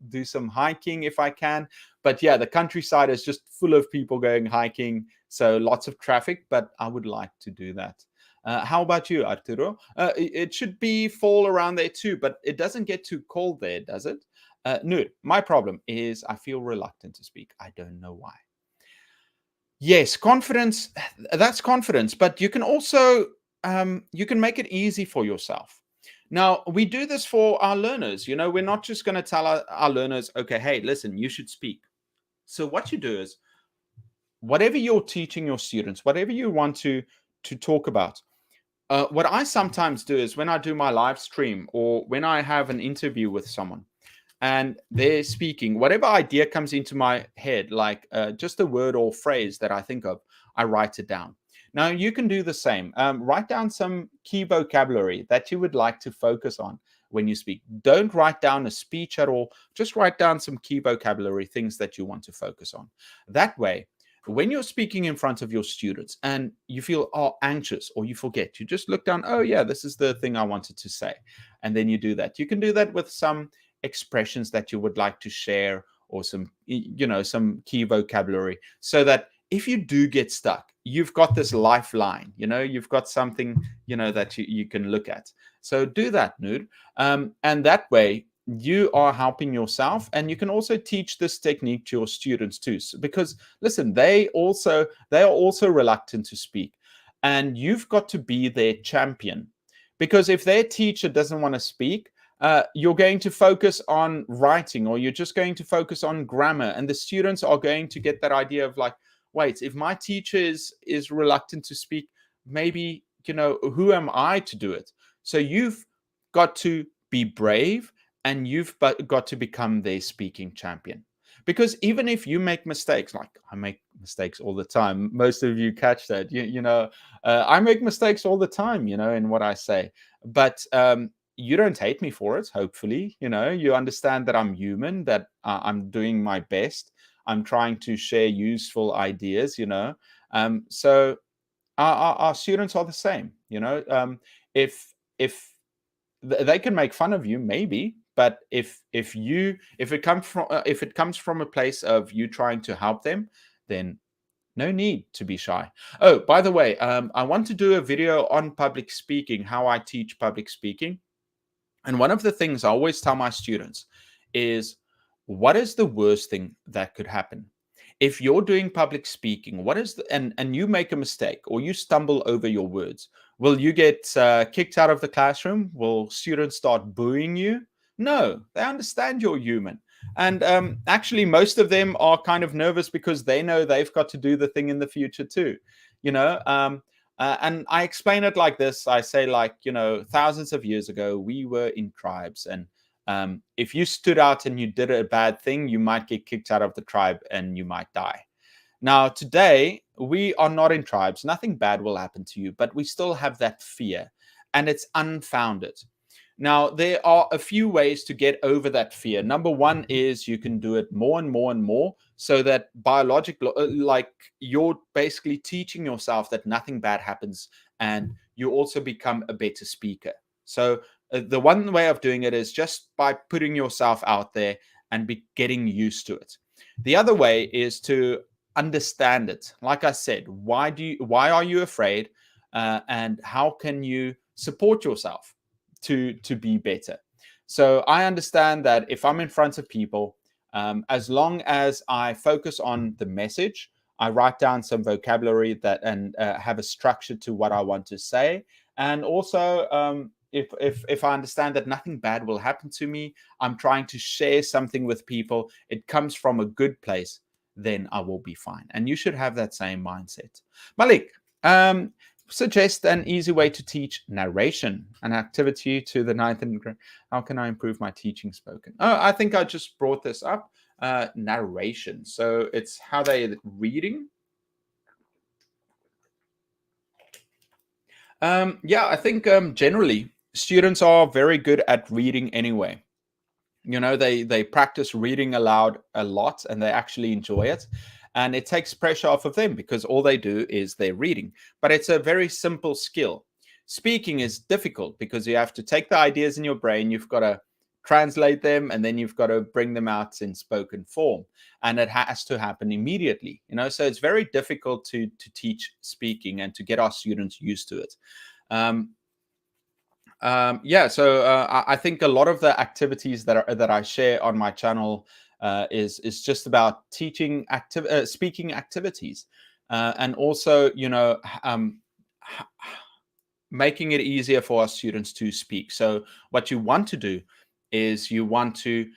do some hiking if I can. But yeah, the countryside is just full of people going hiking. So lots of traffic, but I would like to do that. How about you, Arturo? It should be fall around there too, but it doesn't get too cold there, does it? No, my problem is I feel reluctant to speak. I don't know why. Yes, confidence, that's confidence, but you can also you can make it easy for yourself. Now, we do this for our learners. We're not just going to tell our learners, okay, hey, listen, you should speak. So what you do is whatever you're teaching your students, whatever you want to talk about, what I sometimes do is when I do my live stream or when I have an interview with someone and they're speaking, whatever idea comes into my head, like just a word or phrase that I think of, I write it down. Now, you can do the same. Write down some key vocabulary that you would like to focus on when you speak. Don't write down a speech at all. Just write down some key vocabulary, things that you want to focus on. That way, when you're speaking in front of your students and you feel anxious or you forget, you just look down, oh yeah, this is the thing I wanted to say. And then you do that. You can do that with some expressions that you would like to share or some key vocabulary, so that if you do get stuck, you've got this lifeline, you've got something, that you can look at. So do that, Noor. And that way, you are helping yourself, and you can also teach this technique to your students too, because listen, they are also reluctant to speak, and you've got to be their champion. Because if their teacher doesn't want to speak, you're going to focus on writing, or you're just going to focus on grammar, and the students are going to get that idea of like, wait, if my teacher is reluctant to speak, maybe who am I to do it? So you've got to be brave, and you've got to become their speaking champion. Because even if you make mistakes, like I make mistakes all the time, most of you catch that, I make mistakes all the time, in what I say. But you don't hate me for it, hopefully. You understand that I'm human, that I'm doing my best. I'm trying to share useful ideas, So our students are the same, if they can make fun of you, maybe, but if it comes from a place of you trying to help them, then no need to be shy. Oh, by the way, I want to do a video on public speaking, how I teach public speaking. And one of the things I always tell my students is, what is the worst thing that could happen? If you're doing public speaking, and you make a mistake or you stumble over your words, will you get kicked out of the classroom? Will students start booing you? No, they understand you're human. And actually, most of them are kind of nervous because they know they've got to do the thing in the future too. And I explain it like this. I say, like, thousands of years ago, we were in tribes. And if you stood out and you did a bad thing, you might get kicked out of the tribe and you might die. Now, today, we are not in tribes. Nothing bad will happen to you, but we still have that fear, and it's unfounded. Now, there are a few ways to get over that fear. Number one is you can do it more and more and more, so that biological, like you're basically teaching yourself that nothing bad happens, and you also become a better speaker. So the one way of doing it is just by putting yourself out there and getting used to it. The other way is to understand it. Like I said, why are you afraid, and how can you support yourself to be better? So I understand that if I'm in front of people, as long as I focus on the message, I write down some vocabulary and have a structure to what I want to say, and also if I understand that nothing bad will happen to me, I'm trying to share something with people, it comes from a good place, then I will be fine. And you should have that same mindset. Malik, Suggest an easy way to teach narration, an activity to the ninth and how can I improve my teaching spoken? Oh, I think I just brought this up. Narration. So it's how they're reading. Yeah, I think generally students are very good at reading anyway. They practice reading aloud a lot and they actually enjoy it, and it takes pressure off of them because all they do is they're reading. But it's a very simple skill. Speaking is difficult because you have to take the ideas in your brain, you've got to translate them, and then you've got to bring them out in spoken form, and it has to happen immediately. So it's very difficult to teach speaking and to get our students used to it. um, yeah, so I think a lot of the activities that I share on my channel is just about teaching speaking activities, and also making it easier for our students to speak. So what you want to do is you want to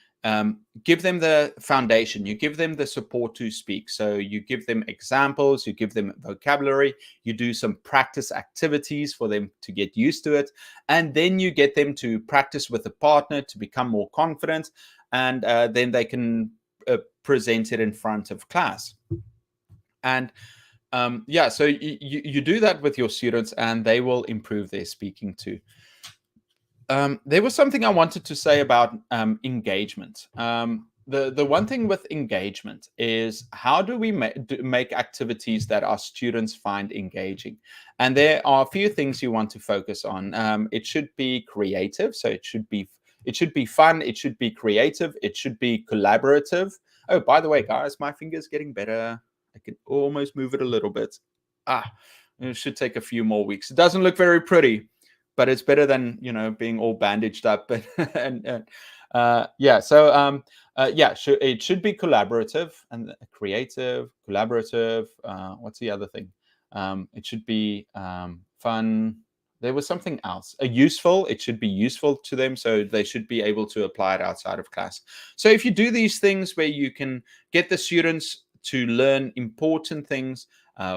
give them the foundation, you give them the support to speak. So you give them examples, you give them vocabulary, you do some practice activities for them to get used to it, and then you get them to practice with a partner to become more confident, and then they can present it in front of class. And yeah, so you do that with your students and they will improve their speaking too. There was something I wanted to say about engagement. The one thing with engagement is how do we make activities that our students find engaging? And there are a few things you want to focus on. It should be creative, so it should be fun, it should be creative, it should be collaborative. Oh, by the way, guys, my finger's getting better. I can almost move it a little bit. It should take a few more weeks. It doesn't look very pretty, but it's better than being all bandaged up. Yeah, so yeah, it should be collaborative and creative, collaborative. What's the other thing? It should be fun. There was something else. Useful. It should be useful to them, so they should be able to apply it outside of class. So if you do these things where you can get the students to learn important things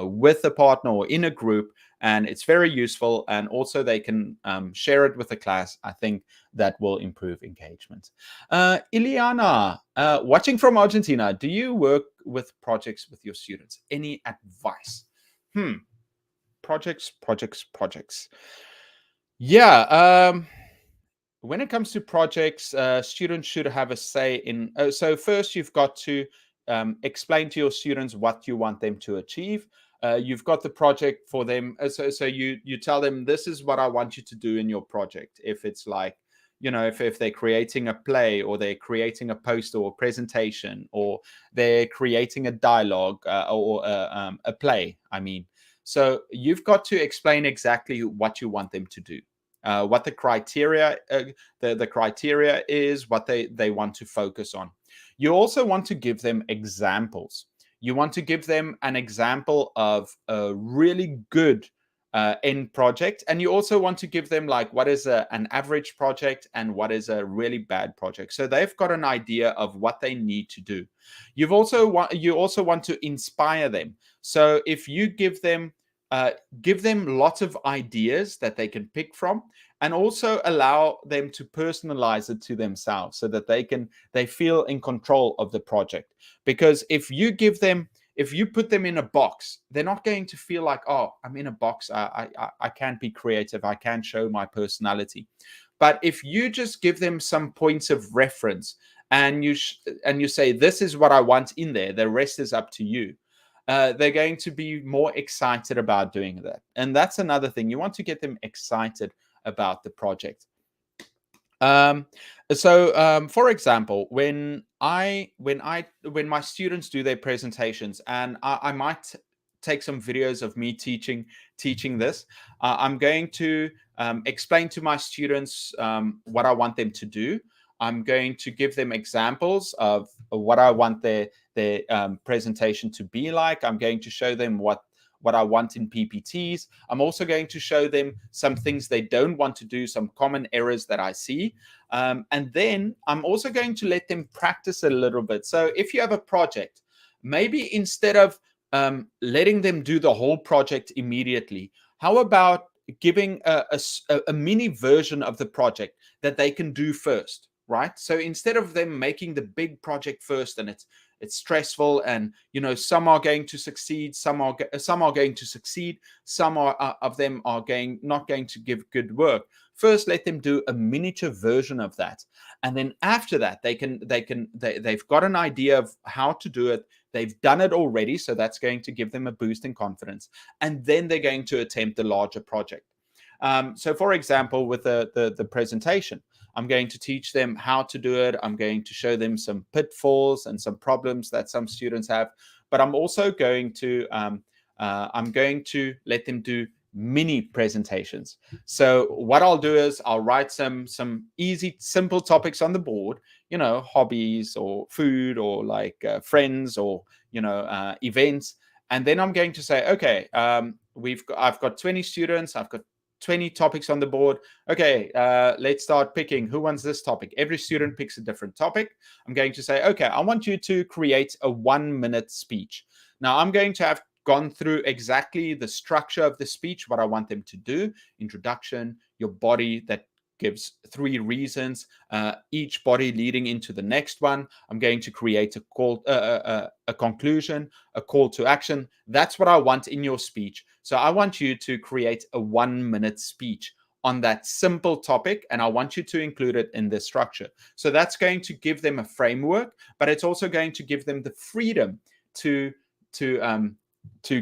with a partner or in a group, and it's very useful, and also they can share it with the class, I think that will improve engagement. Ileana, watching from Argentina, do you work with projects with your students? Any advice? Projects. Yeah, when it comes to projects, students should have a say in. So first, you've got to explain to your students what you want them to achieve. You've got the project for them. So you tell them, this is what I want you to do in your project. If it's like, if they're creating a play, or they're creating a poster or presentation, or they're creating a dialogue or a play, I mean. So you've got to explain exactly what you want them to do. What the criteria is, what they want to focus on. You also want to give them examples. You want to give them an example of a really good end project, and you also want to give them like what is an average project and what is a really bad project, so they've got an idea of what they need to do. You also want to inspire them. So if you give them lots of ideas that they can pick from, and also allow them to personalize it to themselves so that they feel in control of the project. Because if you put them in a box, they're not going to feel like, oh, I'm in a box. I can't be creative. I can't show my personality. But if you just give them some points of reference, and you say, this is what I want in there, the rest is up to you. They're going to be more excited about doing that. And that's another thing. You want to get them excited about the project. For example, when my students do their presentations, and I might take some videos of me teaching this, I'm going to explain to my students what I want them to do. I'm going to give them examples of what I want their presentation to be like. I'm going to show them what I want in PPTs. I'm also going to show them some things they don't want to do, some common errors that I see. And then I'm also going to let them practice a little bit. So if you have a project, maybe instead of letting them do the whole project immediately, how about giving a mini version of the project that they can do first, right? So instead of them making the big project first, and it's stressful, and some are going to succeed, some are going to succeed, some of them are not going to give good work. First, let them do a miniature version of that, and then after that, they've got an idea of how to do it. They've done it already, so that's going to give them a boost in confidence, and then they're going to attempt a larger project. So, for example, with the presentation, I'm going to teach them how to do it. I'm going to show them some pitfalls and some problems that some students have. But I'm also going to let them do mini presentations. So what I'll do is I'll write some easy, simple topics on the board. Hobbies or food or like friends or events. And then I'm going to say, okay, I've got 20 students. I've got 20 topics on the board. Okay, let's start picking. Who wants this topic? Every student picks a different topic. I'm going to say, okay, I want you to create a 1-minute speech. Now, I'm going to have gone through exactly the structure of the speech, what I want them to do. Introduction, your body that gives 3 reasons, each body leading into the next one. I'm going to create a conclusion, a call to action. That's what I want in your speech. So I want you to create a 1-minute speech on that simple topic, and I want you to include it in the structure. So that's going to give them a framework, but it's also going to give them the freedom to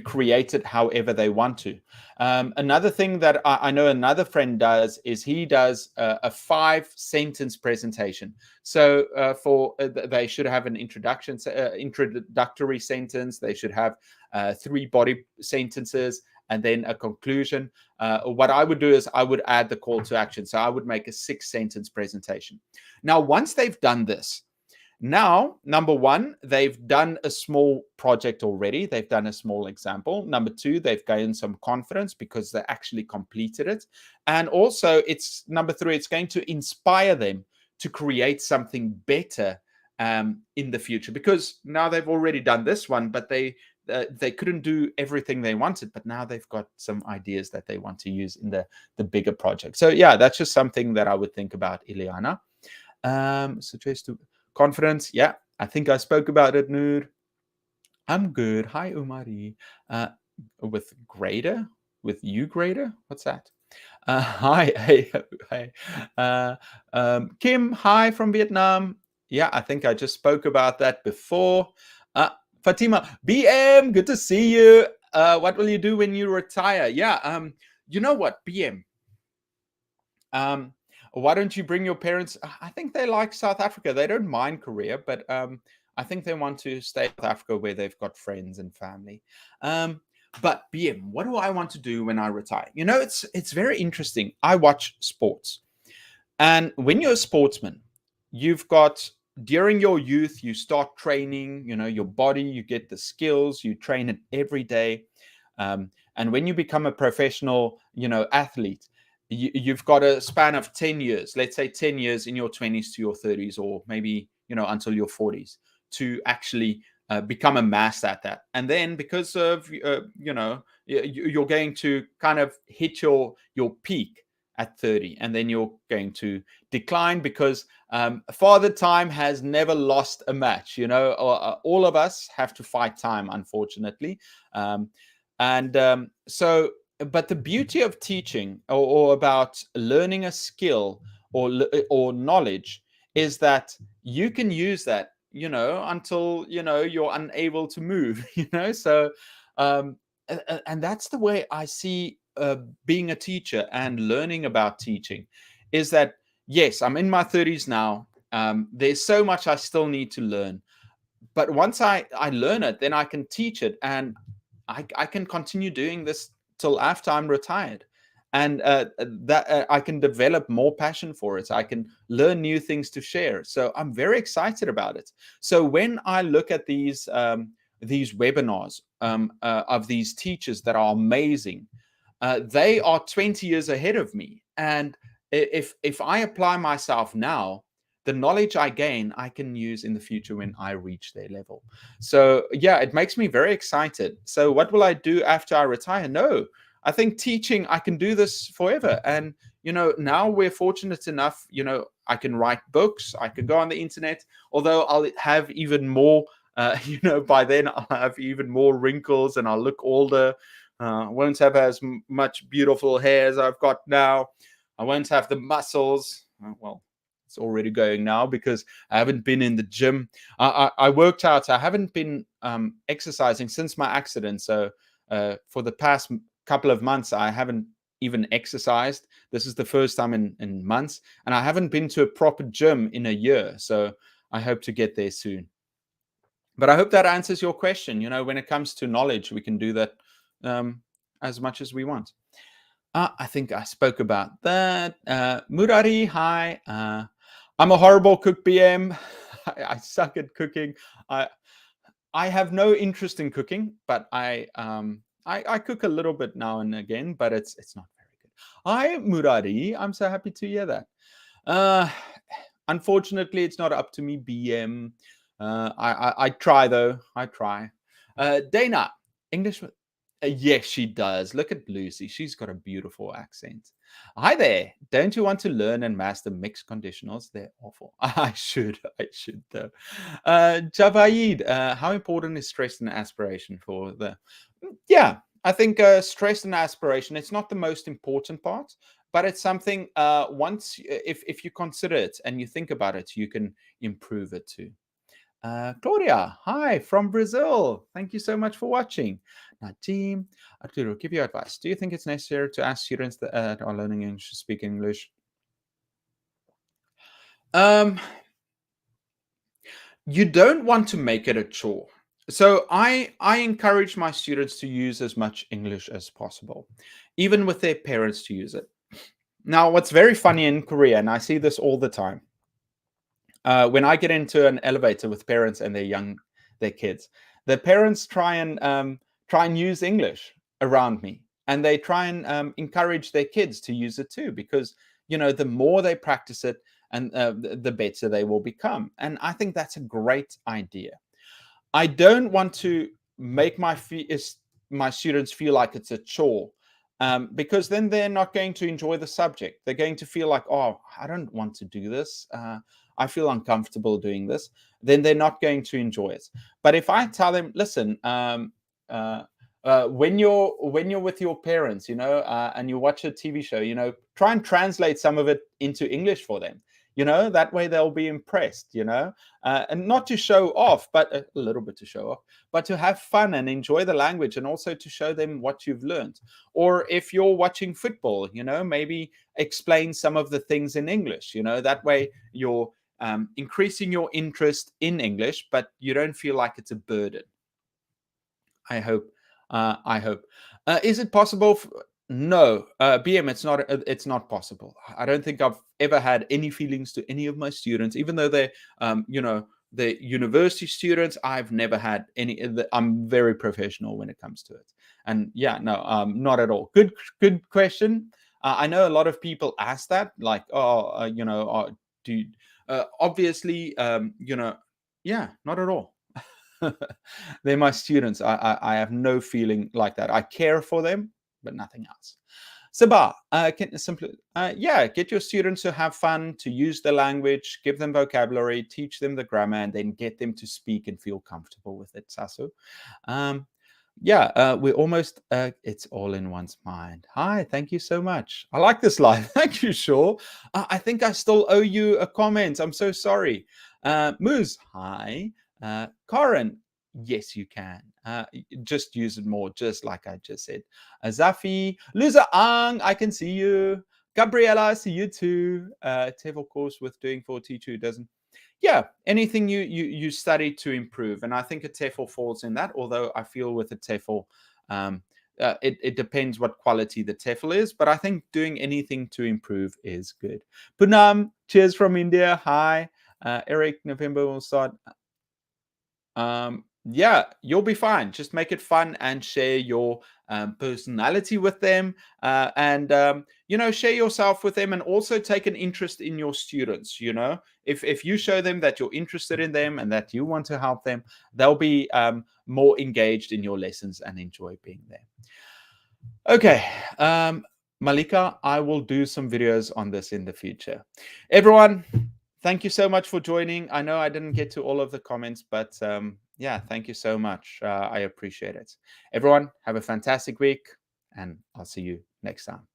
create it however they want to. Another thing that I know another friend does is he does a 5-sentence presentation. So they should have an introductory sentence. They should have 3 body sentences and then a conclusion. What I would do is I would add the call to action. So I would make a 6-sentence presentation. Now, once they've done this, now, number 1, they've done a small project already. They've done a small example. Number 2, they've gained some confidence because they actually completed it. And also, number 3, it's going to inspire them to create something better in the future, because now they've already done this one, but they couldn't do everything they wanted, but now they've got some ideas that they want to use in the bigger project. So yeah, that's just something that I would think about, Ileana. Suggest to confidence. Yeah, I think I spoke about it, Noor. I'm good. Hi, Umari. With Grader? With you, Grader? What's that? Hi. Hey. Kim, hi from Vietnam. Yeah, I think I just spoke about that before. Fatima, BM, good to see you. What will you do when you retire? Yeah, you know what, BM? Why don't you bring your parents? I think they like South Africa. They don't mind Korea, but I think they want to stay in South Africa where they've got friends and family. But BM, what do I want to do when I retire? It's very interesting. I watch sports. And when you're a sportsman, you've got, during your youth, you start training, your body, you get the skills, you train it every day. And when you become a professional, athlete, you've got a span of 10 years, let's say 10 years in your 20s to your 30s, or maybe, until your 40s, to actually become a master at that. And then because of, you're going to kind of hit your peak at 30, and then you're going to decline because Father Time has never lost a match. All of us have to fight time, unfortunately. But the beauty of teaching or about learning a skill or knowledge is that you can use that, until, you're unable to move, So, and that's the way I see being a teacher and learning about teaching, is that, yes, I'm in my 30s now. There's so much I still need to learn. But once I learn it, then I can teach it, and I can continue doing this till after I'm retired, and that I can develop more passion for it. I can learn new things to share. So I'm very excited about it. So when I look at these webinars of these teachers that are amazing, they are 20 years ahead of me, and if I apply myself now, the knowledge I gain, I can use in the future when I reach their level. So yeah, it makes me very excited. So what will I do after I retire? No, I think teaching, I can do this forever. And, now we're fortunate enough, I can write books, I can go on the internet, although I'll have even more, by then I'll have even more wrinkles and I'll look older. Won't have as much beautiful hair as I've got now. I won't have the muscles. Well, it's already going now because I haven't been in the gym. I worked out. I haven't been exercising since my accident. So for the past couple of months, I haven't even exercised. This is the first time in months. And I haven't been to a proper gym in a year. So I hope to get there soon. But I hope that answers your question. When it comes to knowledge, we can do that as much as we want. I think I spoke about that. Murari, hi. I'm a horrible cook, BM. I suck at cooking. I have no interest in cooking, but I cook a little bit now and again, but it's not very good. Hi, Murari. I'm so happy to hear that. Unfortunately, it's not up to me, BM. I try though. I try. Dana, English. Yes, she does. Look at Lucy. She's got a beautiful accent. Hi there. Don't you want to learn and master mixed conditionals? They're awful. I should though. Javaid, how important is stress and aspiration for the? Yeah, I think stress and aspiration. It's not the most important part, but it's something. Once, if you consider it and you think about it, you can improve it too. Claudia, hi from Brazil. Thank you so much for watching. Najim, Arturo, give you advice. Do you think it's necessary to ask students that are learning English to speak English? You don't want to make it a chore. So I encourage my students to use as much English as possible, even with their parents to use it. Now, what's very funny in Korea, and I see this all the time, when I get into an elevator with parents and their kids, the parents try and use English around me, and they try and encourage their kids to use it too, because the more they practice it, and the better they will become. And I think that's a great idea. I don't want to make my students feel like it's a chore. Because then they're not going to enjoy the subject. They're going to feel like, oh, I don't want to do this. I feel uncomfortable doing this. Then they're not going to enjoy it. But if I tell them, listen, when you're with your parents, and you watch a TV show, try and translate some of it into English for them. That way they'll be impressed. And not to show off, but a little bit to show off, but to have fun and enjoy the language, and also to show them what you've learned. Or if you're watching football, maybe explain some of the things in English. That way you're increasing your interest in English, but you don't feel like it's a burden. I hope. Is it possible? No, BM, it's not possible. I don't think I've ever had any feelings to any of my students, even though they're, the university students. I've never had any. I'm very professional when it comes to it. And yeah, no, not at all. Good question. I know a lot of people ask that, like, obviously, yeah, not at all. They're my students. I have no feeling like that. I care for them, but nothing else. Sabah, get your students to have fun, to use the language, give them vocabulary, teach them the grammar, and then get them to speak and feel comfortable with it, Sasu. We're almost, it's all in one's mind. Hi, thank you so much. I like this live. Thank you, Shaw. I think I still owe you a comment. I'm so sorry. Moose, hi. Karen, yes, you can. Just use it more, just like I just said. Zafi, Luza Ang, I can see you. Gabriella, I see you too. Tev, of course, with doing for a teacher who doesn't. Yeah, anything you study to improve. And I think a TEFL falls in that, although I feel with a TEFL, it depends what quality the TEFL is, but I think doing anything to improve is good. Punam, cheers from India. Hi. Eric, November will start. You'll be fine. Just make it fun and share your personality with them, and share yourself with them, and also take an interest in your students. If you show them that you're interested in them and that you want to help them, they'll be more engaged in your lessons and enjoy being there. Okay. Malika, I will do some videos on this in the future. Everyone, thank you so much for joining. I know I didn't get to all of the comments, but yeah, thank you so much. I appreciate it. Everyone, have a fantastic week, and I'll see you next time.